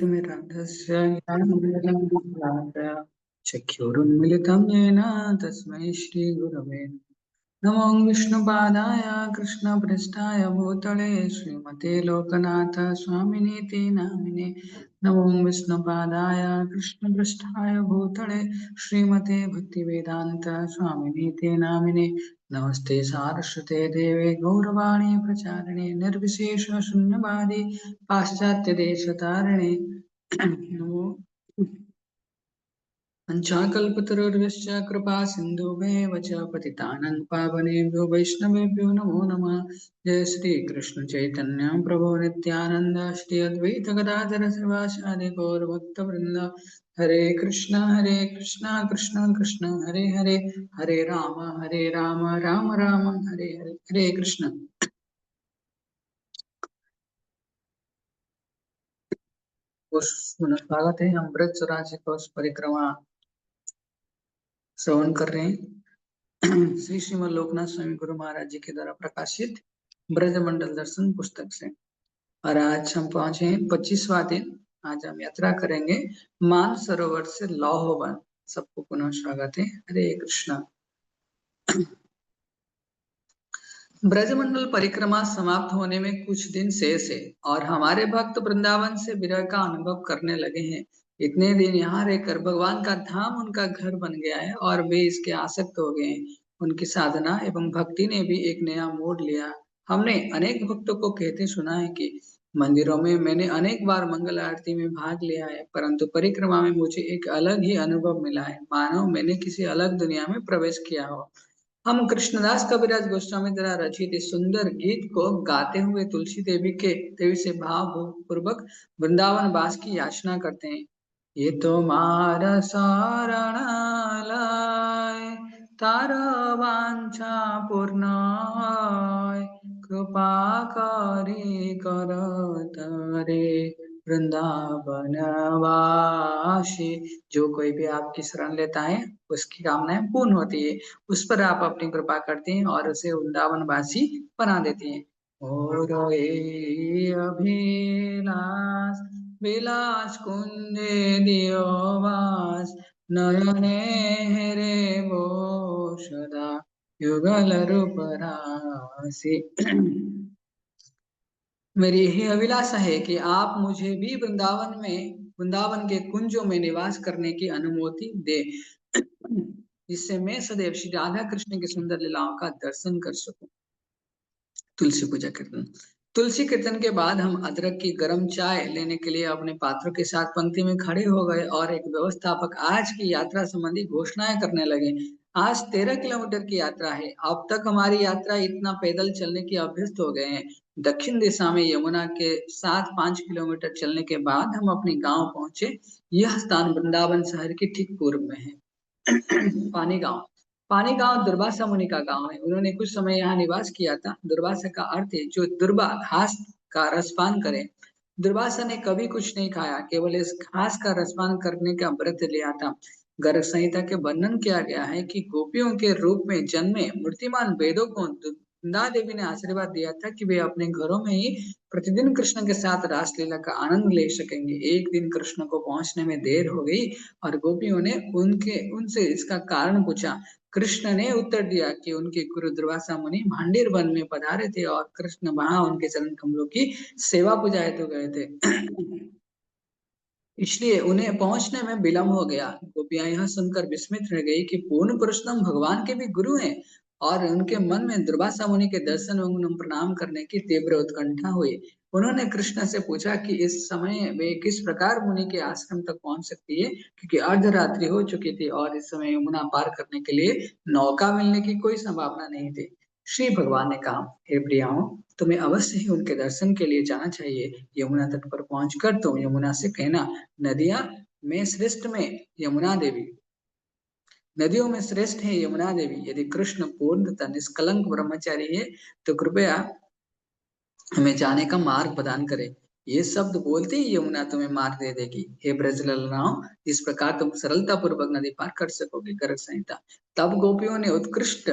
तिमिरान्धस्य ज्ञानञ्जनशलाकया चक्षुरुन्मिलितं येन तस्मै श्रीगुरवे नमो विष्णुपादाय कृष्णपृष्ठाय भूतले श्रीमते लोकनाथ स्वामिनीति नामिने नमो विष्णुपादाय कृष्णपृष्ठाय भूतले श्रीमते भक्तिवेदांत स्वामिनीति नामिने नमस्ते सारस्वते देवे गौरवाणी प्रचारिणे निर्विशेष शून्यवादी पाश्चात्य देशतारिणे नमो पंचाकल्पतरुर्यश्च कृपा सिन्धुभ्येव च पतितानां पावनेभ्यो वैष्णवेभ्यो नमो नमः। जय श्री कृष्ण चैतन्य प्रभु नित्यानंद श्री अद्वैत गदाधर श्रीवासादि गौर भक्तवृंद। हरे कृष्णा कृष्ण कृष्ण हरे हरे, हरे राम राम राम हरे हरे। हरे कृष्ण। स्वागत है। हम ब्रज चौरासी कोस परिक्रमा श्रवण कर रहे हैं श्री श्रीमद लोकनाथ स्वामी गुरु महाराज जी के द्वारा प्रकाशित ब्रजमंडल दर्शन पुस्तक से। और आज हम पहुंचे हैं 25वां दिन। आज हम यात्रा करेंगे मान सरोवर से लाहोवन। सबको पुनः स्वागत है। हरे कृष्णा। ब्रजमंडल परिक्रमा समाप्त होने में कुछ दिन शेष है और हमारे भक्त वृंदावन से विरह का अनुभव करने लगे हैं। इतने दिन यहाँ रहकर भगवान का धाम उनका घर बन गया है और वे इसके आसक्त हो गए हैं। उनकी साधना एवं भक्ति ने भी एक नया मोड़ लिया। हमने अनेक भक्तों को कहते सुना है कि मंदिरों में मैंने अनेक बार मंगल आरती में भाग लिया है, परंतु परिक्रमा में मुझे एक अलग ही अनुभव मिला है, मानो मैंने किसी अलग दुनिया में प्रवेश किया हो। हम कृष्णदास कविराज गोस्वामी द्वारा रचित इस सुंदर गीत को गाते हुए तुलसी देवी से भाव पूर्वक वृंदावन वास की याचना करते हैं। ये तो मार शरण लाय, तार वांछा पूर्ण होय, कृपा करी कर तारे वृंदावन वासी। जो कोई भी आपकी शरण लेता है उसकी कामनाएं पूर्ण होती है, उस पर आप अपनी कृपा करते हैं और उसे वृंदावन वासी बना देते हैं। और ये अभिलाष विलास कुंजे दियो वास, नयने हेरे वो सदा युगल रूप राशि। मेरी यही अभिलाषा है कि आप मुझे भी वृंदावन के कुंजों में निवास करने की अनुमति दे, जिससे मैं सदैव श्री राधा कृष्ण की सुंदर लीलाओं का दर्शन कर सकूं। तुलसी पूजा कीर्तन। तुलसी कीर्तन के बाद हम अदरक की गर्म चाय लेने के लिए अपने पात्रों के साथ पंक्ति में खड़े हो गए और एक व्यवस्थापक आज की यात्रा संबंधी घोषणाएं करने लगे। आज 13 किलोमीटर की यात्रा है। अब तक हमारी यात्रा इतना पैदल चलने की अभ्यस्त हो गए हैं। दक्षिण दिशा में यमुना के साथ 5 किलोमीटर चलने के बाद हम अपने गांव पहुंचे। यह स्थान वृंदावन शहर के ठीक पूर्व में है। पानी गांव। पानी गांव दुर्वासा मुनि का गांव है। उन्होंने कुछ समय यहाँ निवास किया था। दुर्वासा का अर्थ है जो दुर्वा घास का रसपान करे। दुर्वासा ने कभी कुछ नहीं खाया, केवल इस घास का रसपान करने का व्रत लिया था। गर्ग संहिता के वर्णन किया गया है कि गोपियों के रूप में जन्मे मूर्तिमान वेदों को वृंदा देवी ने आशीर्वाद दिया था कि वे अपने घरों में ही प्रतिदिन कृष्ण के साथ रासलीला का आनंद ले सकेंगे। एक दिन कृष्ण को पहुंचने में देर हो गई और गोपियों ने उनसे इसका कारण पूछा। कृष्ण ने उत्तर दिया कि उनके गुरु दुर्वासा मुनि भांडीर वन में पधारे थे और कृष्ण वहां उनके चरण कमलों की सेवा पुजाए तो गए थे, इसलिए उन्हें पहुंचने में विलम्ब हो गया। गोपियां यह सुनकर विस्मित रह गई कि पूर्ण पुरुषोत्तम भगवान के भी गुरु हैं, और उनके मन में दुर्वासा मुनि के दर्शन एवं प्रणाम करने की तीव्र उत्कंठा हुई। उन्होंने कृष्ण से पूछा कि इस समय वे किस प्रकार मुनि के आश्रम तक पहुंच सकती है, क्योंकि अर्धरात्रि हो चुकी थी और इस समय यमुना पार करने के लिए नौका मिलने की कोई संभावना नहीं थी। श्री भगवान ने कहा, हे प्रियाओं, तुम्हें अवश्य ही उनके दर्शन के लिए जाना चाहिए। यमुना तट पर पहुंचकर तुम यमुना से कहना, नदियां में श्रेष्ठ में यमुना देवी, नदियों में श्रेष्ठ है यमुना देवी। यदि कृष्ण पूर्ण तथा निष्कलंक ब्रह्मचारी है तो कृपया हमें जाने का मार्ग प्रदान करे। ये शब्द बोलते ही यमुना तुम्हें मार्ग दे देगी। हे ब्रज ललनाओ, इस प्रकार तुम सरलता पूर्वक नदी पार कर सकोगे। गर्ग संहिता। तब गोपियों ने उत्कृष्ट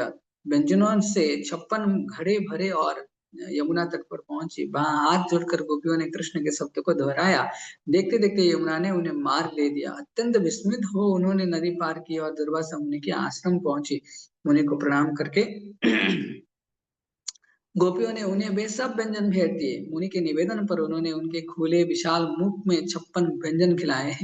व्यंजनों से 56 घड़े भरे और यमुना तट पर पहुंची। वहां हाथ जोड़कर गोपियों ने कृष्ण के शब्द को दोहराया। देखते देखते यमुना ने उन्हें मार ले दिया। अत्यंत विस्मित हो उन्होंने नदी पार की और दुर्वासा मुनि के आश्रम पहुंची। मुनि को प्रणाम करके गोपियों ने उन्हें वे सब व्यंजन भेज दिए। मुनि के निवेदन पर उन्होंने उनके खुले विशाल मुख में 56 व्यंजन खिलाए।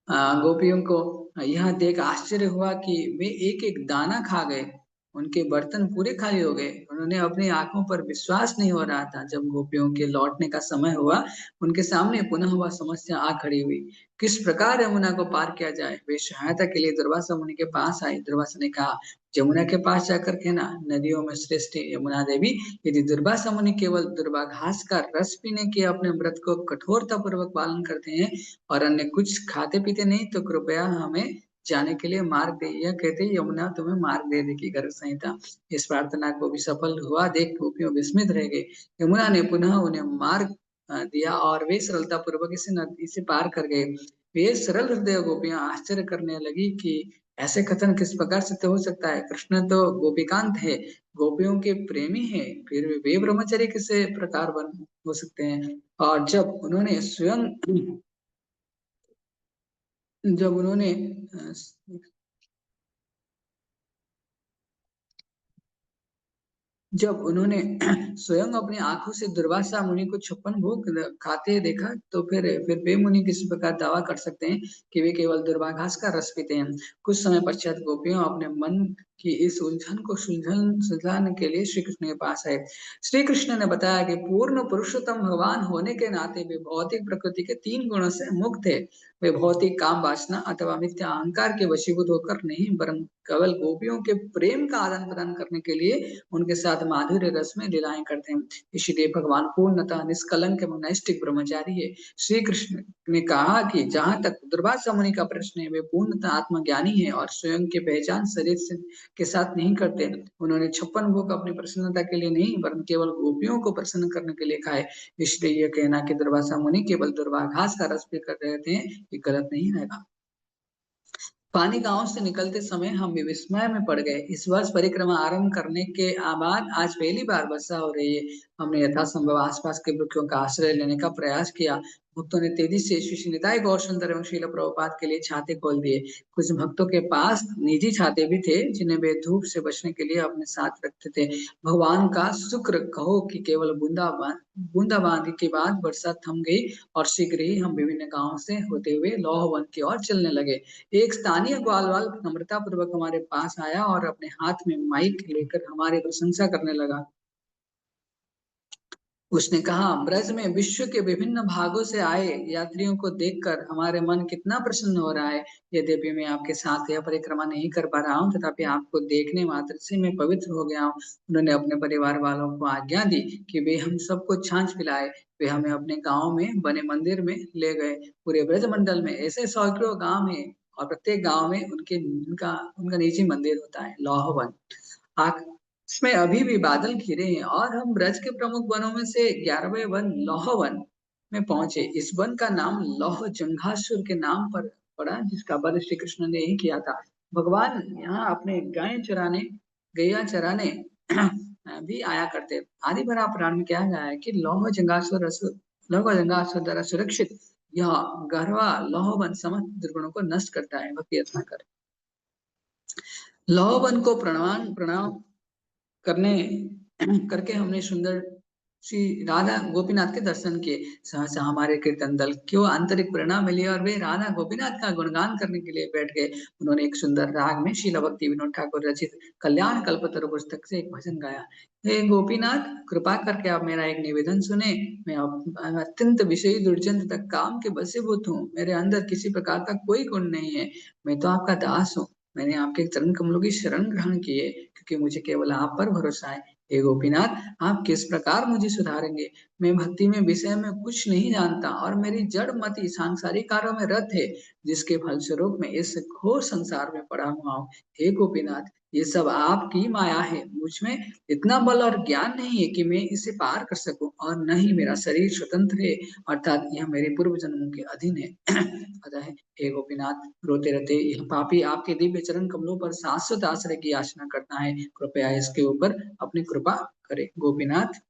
गोपियों को यह देख आश्चर्य हुआ कि वे एक एक दाना खा गए। उनके बर्तन पूरे खाली हो गए। उन्होंने अपनी आंखों पर विश्वास नहीं हो रहा था। जब गोपियों के लौटने का समय हुआ, उनके सामने पुनः वह समस्या आ खड़ी हुई। किस प्रकार यमुना को पार किया जाए? वे सहायता के लिए दुर्वासा मुनि के पास आए। दुर्वासा ने कहा, यमुना के पास जाकर कहना, नदियों में श्रेष्ठ यमुना देवी, यदि दुर्वासा मुनि केवल दुर्वा घास का रस पीने के अपने व्रत को कठोरता पूर्वक पालन करते हैं और अन्य कुछ खाते पीते नहीं, तो कृपया हमें जाने के लिए मार्ग दे। यह कहते ही यमुना तुम्हें मार्ग दे देगी। गर्ग संहिता। इस प्रार्थना को भी सफल हुआ देख गोपियों विस्मित रह गए। यमुना ने पुनः उन्हें मार्ग दिया और वे सरलता पूर्वक इसे नदी से पार कर गए। वे सरल हृदय गोपियां आश्चर्य करने लगी कि ऐसे कथन किस प्रकार सत्य हो सकता है। कृष्ण तो गोपीकांत है, गोपियों के प्रेमी है, फिर वे ब्रह्मचारी किसे प्रकार बन हो सकते हैं। और जब उन्होंने जब उन्होंने स्वयं अपनी आंखों से दुर्वासा मुनि को 56 भोग खाते देखा, तो फिर वे मुनि किसी प्रकार दावा कर सकते हैं कि वे केवल दुर्वा घास का रस पीते हैं। कुछ समय पश्चात गोपियों अपने मन की इस उलझन को सुलझाने के लिए श्री कृष्ण के पास आए। श्री कृष्ण ने बताया कि पूर्ण पुरुषोत्तम भगवान होने के नाते वे भौतिक प्रकृति के 3 गुणों से मुक्त है। वे भौतिक काम वासना अथवा मिथ्या अहंकार के वशीभूत होकर नहीं, वरन केवल गोपियों के प्रेम का आदान प्रदान करने के लिए उनके साथ माधुर्य रस में लीलाएं करते हैं। इसलिए भगवान पूर्णतः निष्कलंक एवं नैष्ठिक ब्रह्मचारी है। श्री कृष्ण ने कहा कि जहां तक दुर्वासा मुनि का प्रश्न है, वे पूर्णतः आत्मज्ञानी है और स्वयं की पहचान शरीर से के साथ नहीं करते। उन्होंने 56 भोग अपनी प्रसन्नता के लिए नहीं, वरन केवल गोपियों को प्रसन्न करने के लिए खाए। इसलिए यह कहना कि दुर्वासा मुनि केवल दुर्वा घास का रस पीकर रहते हैं, ये गलत नहीं रहेगा। पानी गांव से निकलते समय हम भी विस्मय में पड़ गए। इस वर्ष परिक्रमा आरंभ करने के बाद आज पहली बार वर्षा हो रही है। हमने यथासंभव आसपास के वृक्षों का आश्रय लेने का प्रयास किया। भक्तों ने तेजी से श्री निताई गौर सुंदर एवं श्रील प्रभुपाद के लिए छाते खोल दिए। कुछ भक्तों के पास निजी छाते भी थे, जिन्हें वे धूप से बचने के लिए अपने साथ रखते थे। भगवान का शुक्र कहो कि केवल बूंदाबांदी के बाद वर्षा थम गई और शीघ्र ही हम विभिन्न गांवों से होते हुए लौह वन की ओर चलने लगे। एक स्थानीय ग्वालवाल नम्रता पूर्वक हमारे पास आया और अपने हाथ में माइक लेकर हमारी प्रशंसा करने लगा। उसने कहा, ब्रज में विश्व के विभिन्न भागों से आए यात्रियों को देखकर हमारे मन कितना प्रसन्न हो रहा है। यद्यपि मैं आपके साथ यह परिक्रमा नहीं कर पा रहा हूँ, तथापि आपको देखने मात्र से मैं पवित्र हो गया हूँ। उन्होंने अपने परिवार वालों को आज्ञा दी कि वे हम सबको छाछ पिलाए। वे हमें अपने गांव में बने मंदिर में ले गए। पूरे ब्रज मंडल में ऐसे सैकड़ों गांव हैं और प्रत्येक गांव में उनका उनका निजी मंदिर होता है, लौहवन। इसमें अभी भी बादल घिरे हैं और हम ब्रज के प्रमुख वनों में से 11वें वन लौह वन में पहुंचे। इस वन का नाम लौह जंघासुर के नाम पर पड़ा, जिसका वध श्री कृष्ण ने ही किया था। भगवान यहाँ अपने गैया चराने भी आया करते। आदि बरा पुराण में क्या गया है कि लौह जंघासुर द्वारा सुरक्षित यह गहरवा लौह वन समस्त दुर्गुणों को नष्ट करता है। भक्ति रत्ना कर लौह वन को प्रणाम प्रणाम करने करके हमने सुंदर श्री राधा गोपीनाथ के दर्शन किए। सहसा हमारे कीर्तन दल क्यों आंतरिक प्रेरणा मिली और वे राधा गोपीनाथ का गुणगान करने के लिए बैठ गए। उन्होंने एक सुंदर राग में शील भक्ति विनोद ठाकुर रचित कल्याण कल्पतरु पुस्तक से एक भजन गाया। हे गोपीनाथ, कृपा करके आप मेरा एक निवेदन सुने। मैं अत्यंत विषयी दुर्जन तक काम के बसीभूत हूँ। मेरे अंदर किसी प्रकार का कोई गुण नहीं है। मैं तो आपका दास हूँ। मैंने आपके चरण कमलों की शरण ग्रहण की है, क्योंकि मुझे केवल आप पर भरोसा है। हे गोपीनाथ, आप किस प्रकार मुझे सुधारेंगे? मैं भक्ति में विषय में कुछ नहीं जानता और मेरी जड़ मति सांसारिक कार्यों में रत है, जिसके फलस्वरूप मैं इस घोर संसार में पड़ा हुआ हूँ। हे गोपीनाथ, ये सब आपकी माया है। मुझ में इतना बल और ज्ञान नहीं है कि मैं इसे पार कर सकूं, और न ही मेरा शरीर स्वतंत्र है, अर्थात यह मेरे पूर्व जन्मों के अधीन है। अतः हे गोपीनाथ, रोते रहते यह पापी आपके दिव्य चरण कमलों पर शाश्वत आश्रय की याचना करता है। कृपया इसके ऊपर अपनी कृपा करे। गोपीनाथ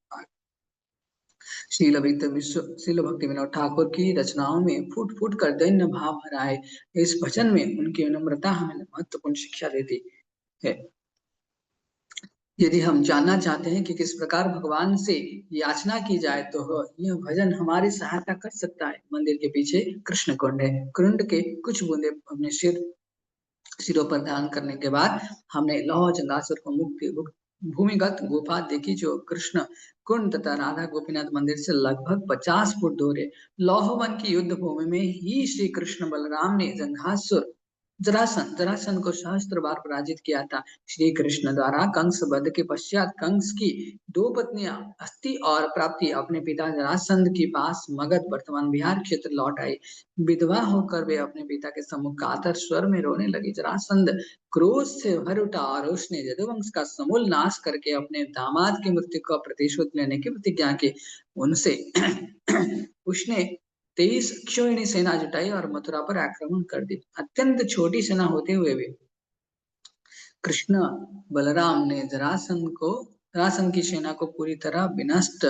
शील भक्ति विनोद ठाकुर की रचनाओं में फूट फूट कर दैन्य भाव भरा है। इस भजन में उनकी विनम्रता हमें महत्वपूर्ण शिक्षा देती है। यदि हम जानना चाहते हैं कि किस प्रकार भगवान से याचना की जाए तो यह भजन हमारी सहायता कर सकता है। मंदिर के पीछे कृष्ण कुंड है। कुंड के कुछ बूंदे अपने सिरों पर दान करने के बाद हमने लौह जंगासुर को मुक्ति भूमिगत गुफा देखी जो कृष्ण कुंड तथा राधा गोपीनाथ मंदिर से लगभग 50 फुट दूर है। लौहवन की युद्ध भूमि में ही श्री कृष्ण बलराम ने जंघासुर जरासन को सहस्त्र बार पराजित किया था। श्री कृष्ण द्वारा कंस वध के पश्चात कंस की 2 पत्नियां अस्थि और प्राप्ति अपने पिता जरासंध के पास मगध वर्तमान बिहार क्षेत्र लौट आई। विधवा होकर वे अपने पिता के सम्मुख कातर स्वर में रोने लगी। जरासंध क्रोध से भर उठा और उसने यदुवंश का समूल नाश करके अपने दामाद की मृत्यु का प्रतिशोध लेने की प्रतिज्ञा की। उनसे उसने 23 अक्षौहिणी सेना जुटाई और मथुरा पर आक्रमण कर दी। अत्यंत छोटी सेना होते हुए भी कृष्ण बलराम ने जरासंध की सेना को पूरी तरह विनष्ट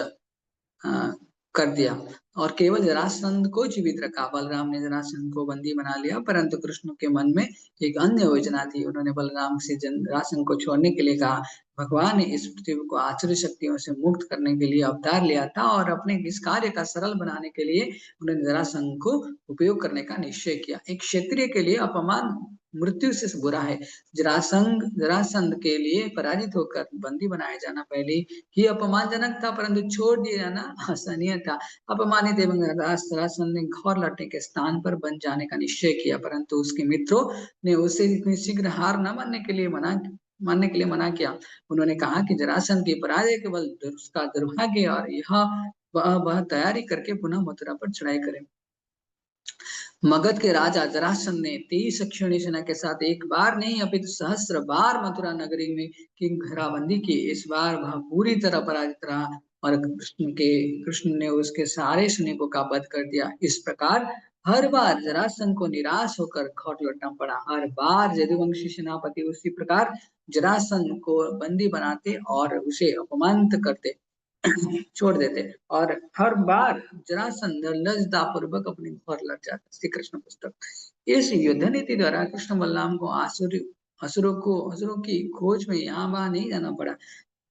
कर दिया और केवल जरासंध को जीवित रखा। बलराम ने जरासंध को बंदी बना लिया, परंतु कृष्ण के मन में एक अन्य योजना थी। उन्होंने बलराम से जरासंध को छोड़ने के लिए कहा। भगवान ने इस पृथ्वी को आश्चर्य शक्तियों से मुक्त करने के लिए अवतार लिया था और अपने इस कार्य का सरल बनाने के लिए उन्होंने जरासंध को उपयोग करने का निश्चय किया। एक क्षत्रिय के लिए अपमान मृत्यु से बुरा है। जरासंध के लिए पराजित होकर बंदी बनाया जाना पहले ही अपमानजनक था, परंतु छोड़ दिया जाना आसानी था। अपमानित एवं जरासंध ने घोर लड़ने के स्थान पर बन जाने का निश्चय किया, परंतु उसके मित्रों ने उसे इतनी शीघ्र हार न मानने के लिए मना किया। उन्होंने कहा कि जरासंध की पराजय केवल उसका दुर्भाग्य और वह तैयारी करके पुनः मथुरा पर चढ़ाई करे। मगध के राजा जरासंध ने 23 अक्षौहिणी सेना के साथ एक बार नहीं अपितु सहस्त्र बार मथुरा नगरी में की घेराबंदी की। इस बार वह पूरी तरह पराजित रहा और कृष्ण ने उसके सारे सैनिकों का वध कर दिया। इस प्रकार हर बार जरासंध को निराश होकर घोर लौटना पड़ा। हर बार यदुवंशी सेनापति उसी प्रकार जरासंध को बंदी बनाते और उसे अपमानित करते छोड़ देते और हर बार जरासंध निर्लज्जता पूर्वक अपने घर लौट जाता। श्री कृष्ण पुस्तक। इस युद्ध नीति द्वारा कृष्ण बलराम को असुरों की खोज में यहाँ वहां नहीं जाना पड़ा।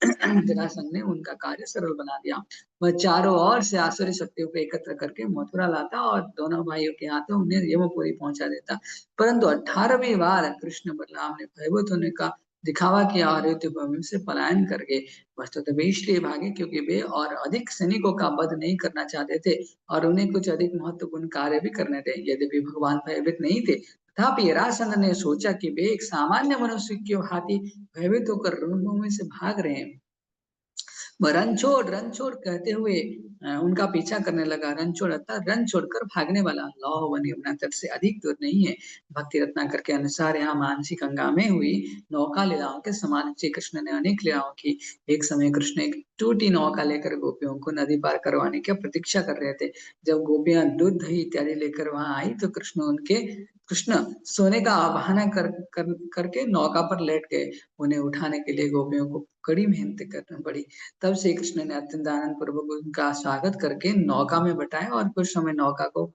जरासंध ने उनका कार्य सरल बना दिया। वह चारों ओर से आसुरी शक्तियों को एकत्र करके मथुरा लाता और दोनों भाइयों के हाथों उन्हें यमपुरी पहुंचा देता। परंतु 18वीं बार कृष्ण बलराम ने भयभूत होने का दिखावा किया और युद्ध भूमि से पलायन कर गए। वस्तुतः वे इसलिए भागे क्योंकि वे और अधिक सैनिकों का वध नहीं करना चाहते थे और उन्हें कुछ अधिक महत्वपूर्ण कार्य भी करने थे। यद्यपि भगवान भयभीत नहीं थे, तथापि जरासंध ने सोचा कि वे एक सामान्य मनुष्य की भांति भयभीत होकर रणभूमि से भाग रहे हैं। वह रन छोड़ कहते हुए उनका पीछा करने लगा। रन छोड़ अर्थात रन छोड़कर भागने वाला। लौह यमुना तट से अधिक दूर नहीं है। भक्ति रत्नाकर के अनुसार यहाँ मानसिक हंगामे हुई नौका लीलाओं के समान श्री कृष्ण ने अनेक लीलाओं की। एक समय कृष्ण एक टूटी नौका लेकर गोपियों को नदी पार करवाने की प्रतीक्षा कर रहे थे। जब गोपियां दूध दही इत्यादि लेकर वहां आई तो कृष्ण सोने का बहाना करके नौका पर लेट गए। उन्हें उठाने के लिए गोपियों को कड़ी मेहनत करनी पड़ी। तब श्री कृष्ण ने अत्यंत आनंद पूर्वक उनका स्वागत करके नौका में बैठाया और कुछ समय नौका को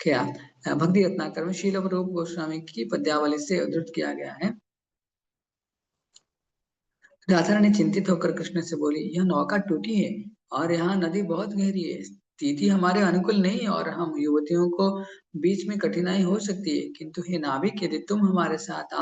किया। भक्ति रत्नाकर में शील रूप गोस्वामी की पद्यावली से उद्धृत किया गया है। राधा रानी चिंतित होकर कृष्ण से बोली, यह नौका टूटी है और यहाँ नदी बहुत गहरी है। स्थिति हमारे अनुकूल नहीं और हम युवतियों को बीच में कठिनाई हो सकती है, किंतु हे नाविक, यदि तुम हमारे साथ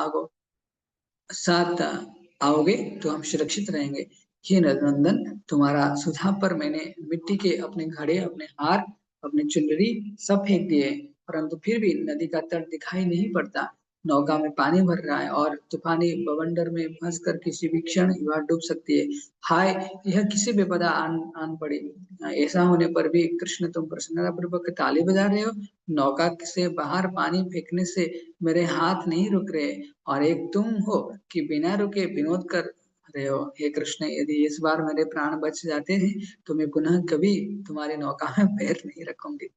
आओगे तो हम सुरक्षित रहेंगे। हे नंदन, तुम्हारा सुझाव पर मैंने मिट्टी के अपने घड़े, अपने हार, अपने चुनरी सब फेंक दिए, परंतु फिर भी नदी का तट दिखाई नहीं पड़ता। नौका में पानी भर रहा है और तूफानी बवंडर में फंसकर किसी भी क्षण वह डूब सकती है। हाय, यह किसी बेपदा आन पड़ी। ऐसा होने पर भी कृष्ण तुम प्रसन्नता पूर्वक ताली बजा रहे हो। नौका से बाहर पानी फेंकने से मेरे हाथ नहीं रुक रहे और एक तुम हो कि बिना रुके विनोद कर रहे हो। हे कृष्ण, यदि इस बार मेरे प्राण बच जाते हैं तो मैं पुनः कभी तुम्हारी नौका में पैर नहीं रखूंगी।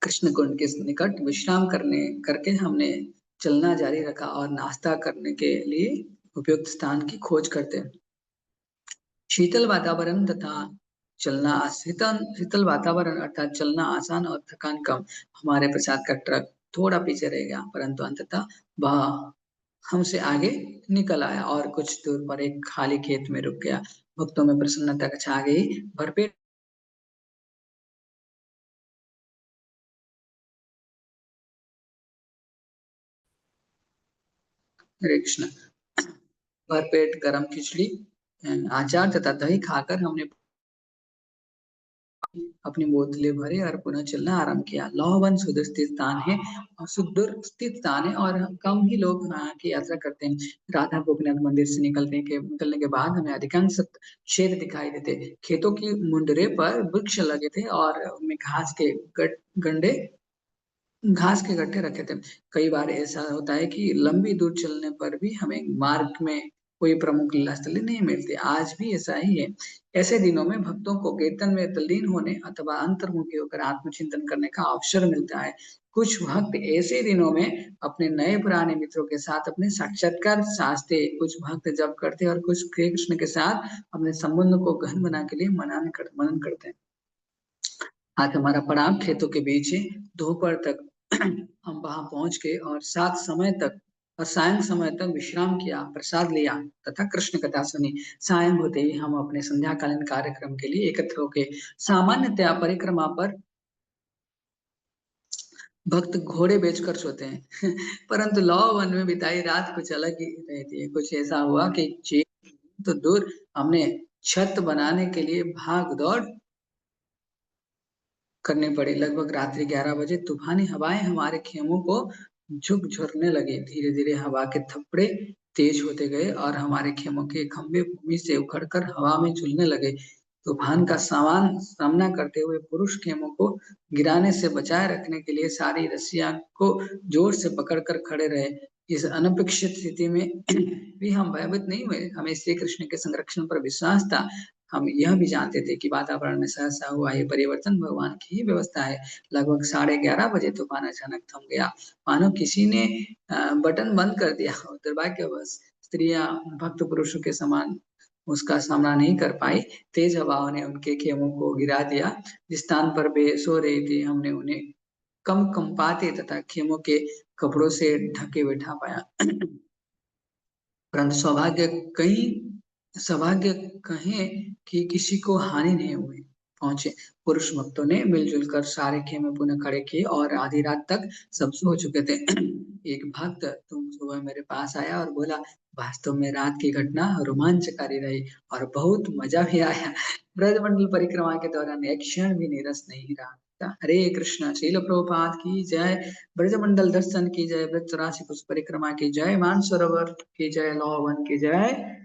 कृष्ण कुंड के निकट विश्राम करके हमने चलना जारी रखा और नाश्ता करने के लिए उपयुक्त स्थान की खोज करते। शीतल वातावरण तथा चलना शीतल वातावरण अर्थात चलना आसान और थकान कम। हमारे प्रसाद का ट्रक थोड़ा पीछे रह गया, परंतु अंततः वह हमसे आगे निकल आया और कुछ दूर पर एक खाली खेत में रुक गया। भक्तों में प्रसन्नता छा गई। भरपेट हरे कृष्ण। भरपेट गरम खिचड़ी, अचार तथा दही खाकर हमने अपनी बोतलें भरे और पुनः चलना आरंभ किया। लौहवन सुदूर स्थित स्थान है और सुदूर स्थित स्थान है और कम ही लोग वहाँ की यात्रा करते हैं। राधा गोपीनाथ मंदिर से निकलने के बाद हमें अधिकांश क्षेत्र दिखाई देते। खेतों की मुंडरे पर वृक्ष लगे थे और उनमें गड्ढे घास के गट्ठे रखे थे। कई बार ऐसा होता है कि लंबी दूर चलने पर भी हमें मार्ग में कोई प्रमुख लीला स्थली नहीं मिलती। आज भी ऐसा ही है। ऐसे दिनों में भक्तों को कीर्तन में तल्लीन होने अथवा अंतर्मुखी होकर आत्मचिंतन करने का अवसर मिलता है। कुछ भक्त ऐसे दिनों में अपने नए पुराने मित्रों के साथ अपने साक्षात्कार साधते। कुछ भक्त जप करते और कुछ श्री कृष्ण के साथ अपने संबंध को गहन बना के लिए मनन करते हैं। आज हमारा पड़ाव खेतों के बीच है। दोपहर तक हम वहां पहुंच गए और सायं समय तक विश्राम किया, प्रसाद लिया तथा कृष्ण कथा सुनी। सायं होते ही हम अपने संध्याकालीन कार्यक्रम के लिए एकत्र होके सामान्यतया परिक्रमा पर भक्त घोड़े बेचकर सोते हैं परंतु लौ वन में बिताई रात कुछ अलग ही रहती है। कुछ ऐसा हुआ कि तो दूर हमने छत बनाने के लिए भाग दौड़ करनी पड़ी। लगभग रात्रि 11 बजे तूफानी हवाएं हमारे खेमों को झुकझोरने लगी। धीरे धीरे हवा के थप्पड़े तेज होते गए और हमारे खेमों के खंभे भूमि से उखड़कर हवा में झूलने लगे। तूफान का सामना करते हुए पुरुष खेमों को गिराने से बचाए रखने के लिए सारी रस्सियां को जोर से पकड़कर खड़े रहे। इस अनपेक्षित स्थिति में भी हम भयभीत नहीं हुए। हमें श्री कृष्ण के संरक्षण पर विश्वास था। हम यह भी जानते थे कि वातावरण में सहसा हुआ ये परिवर्तन भगवान की ही व्यवस्था है। लगभग 11:30 बजे तूफान अचानक थम गया, मानो किसी ने बटन बंद कर दिया हो। दुर्भाग्यवश स्त्रियां भक्त पुरुषों के समान उसका सामना नहीं कर पाई। तेज हवाओं ने उनके खेमों को गिरा दिया। जिस स्थान पर वे सो रही थी हमने उन्हें कम कंपाते तथा खेमों के कपड़ों से ढके बैठा पाया। परंतु सौभाग्य कहें कि किसी को हानि नहीं हुई पहुंचे। पुरुष भक्तों ने मिलजुल कर सारे खेमे पुनः खड़े किए और आधी रात तक सब सो चुके थे। एक भक्त तुम सुबह मेरे पास आया और बोला, वास्तव में रात की घटना रोमांचकारी रही और बहुत मजा भी आया। ब्रजमंडल परिक्रमा के दौरान एक क्षण भी नीरस नहीं रहा। हरे कृष्ण। शील प्रभुपाद की जय। ब्रजमंडल दर्शन की जय। ब्रज 84 पुष्प परिक्रमा की जय। मानसरोवर की जय। लौवन की जय।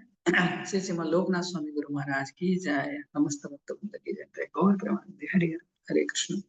श्री श्रीमद लोकनाथ स्वामी गुरु महाराज की जय। समस्त भक्त वृंद की जय। गौर प्रेमानंद हरे हरे। हरे कृष्ण।